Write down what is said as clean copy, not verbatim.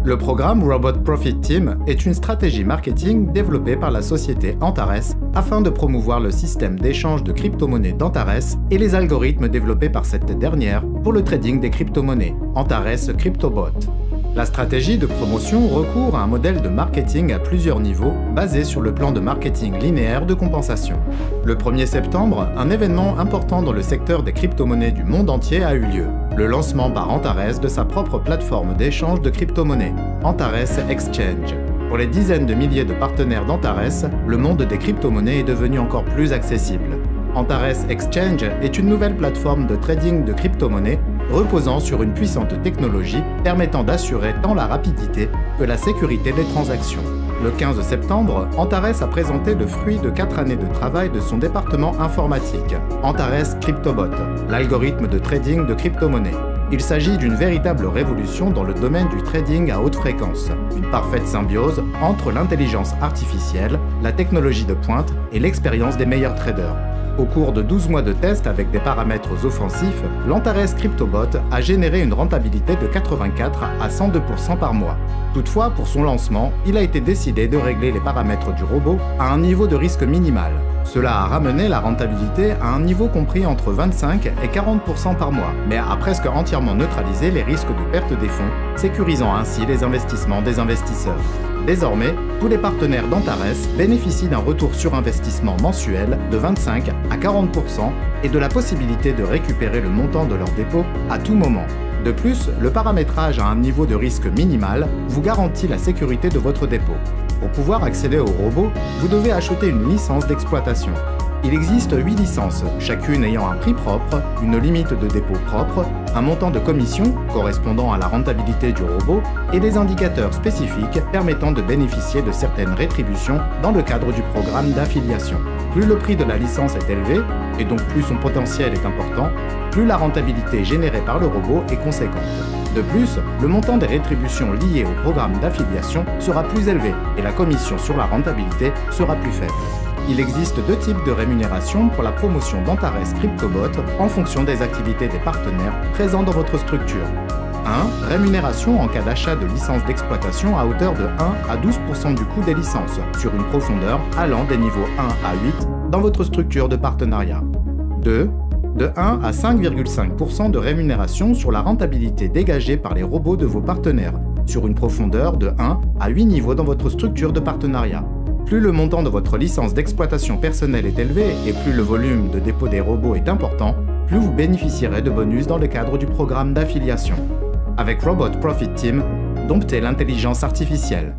Le programme Robot Profit Team est une stratégie marketing développée par la société Antares afin de promouvoir le système d'échange de crypto-monnaies d'Antares et les algorithmes développés par cette dernière pour le trading des crypto-monnaies, Antares CryptoBot. La stratégie de promotion recourt à un modèle de marketing à plusieurs niveaux basé sur le plan de marketing linéaire de compensation. Le 1er septembre, un événement important dans le secteur des crypto-monnaies du monde entier a eu lieu. Le lancement par Antares de sa propre plateforme d'échange de crypto-monnaies, Antares Exchange. Pour les dizaines de milliers de partenaires d'Antares, le monde des crypto-monnaies est devenu encore plus accessible. Antares Exchange est une nouvelle plateforme de trading de crypto-monnaies reposant sur une puissante technologie permettant d'assurer tant la rapidité que la sécurité des transactions. Le 15 septembre, Antares a présenté le fruit de 4 années de travail de son département informatique, Antares CryptoBot, l'algorithme de trading de crypto-monnaies. Il s'agit d'une véritable révolution dans le domaine du trading à haute fréquence, une parfaite symbiose entre l'intelligence artificielle, la technologie de pointe et l'expérience des meilleurs traders. Au cours de 12 mois de tests avec des paramètres offensifs, l'Antares CryptoBot a généré une rentabilité de 84 à 102% par mois. Toutefois, pour son lancement, il a été décidé de régler les paramètres du robot à un niveau de risque minimal. Cela a ramené la rentabilité à un niveau compris entre 25 et 40% par mois, mais a presque entièrement neutralisé les risques de perte des fonds, sécurisant ainsi les investissements des investisseurs. Désormais, tous les partenaires d'Antares bénéficient d'un retour sur investissement mensuel de 25 à 40% et de la possibilité de récupérer le montant de leur dépôt à tout moment. De plus, le paramétrage à un niveau de risque minimal vous garantit la sécurité de votre dépôt. Pour pouvoir accéder au robot, vous devez acheter une licence d'exploitation. Il existe 8 licences, chacune ayant un prix propre, une limite de dépôt propre, un montant de commission correspondant à la rentabilité du robot et des indicateurs spécifiques permettant de bénéficier de certaines rétributions dans le cadre du programme d'affiliation. Plus le prix de la licence est élevé, et donc plus son potentiel est important, plus la rentabilité générée par le robot est conséquente. De plus, le montant des rétributions liées au programme d'affiliation sera plus élevé et la commission sur la rentabilité sera plus faible. Il existe 2 types de rémunération pour la promotion d'Antares CryptoBot en fonction des activités des partenaires présents dans votre structure. 1. Rémunération en cas d'achat de licences d'exploitation à hauteur de 1 à 12% du coût des licences, sur une profondeur allant des niveaux 1 à 8 dans votre structure de partenariat. 2. De 1 à 5,5% de rémunération sur la rentabilité dégagée par les robots de vos partenaires, sur une profondeur de 1 à 8 niveaux dans votre structure de partenariat. Plus le montant de votre licence d'exploitation personnelle est élevé et plus le volume de dépôt des robots est important, plus vous bénéficierez de bonus dans le cadre du programme d'affiliation. Avec Robot Profit Team, domptez l'intelligence artificielle.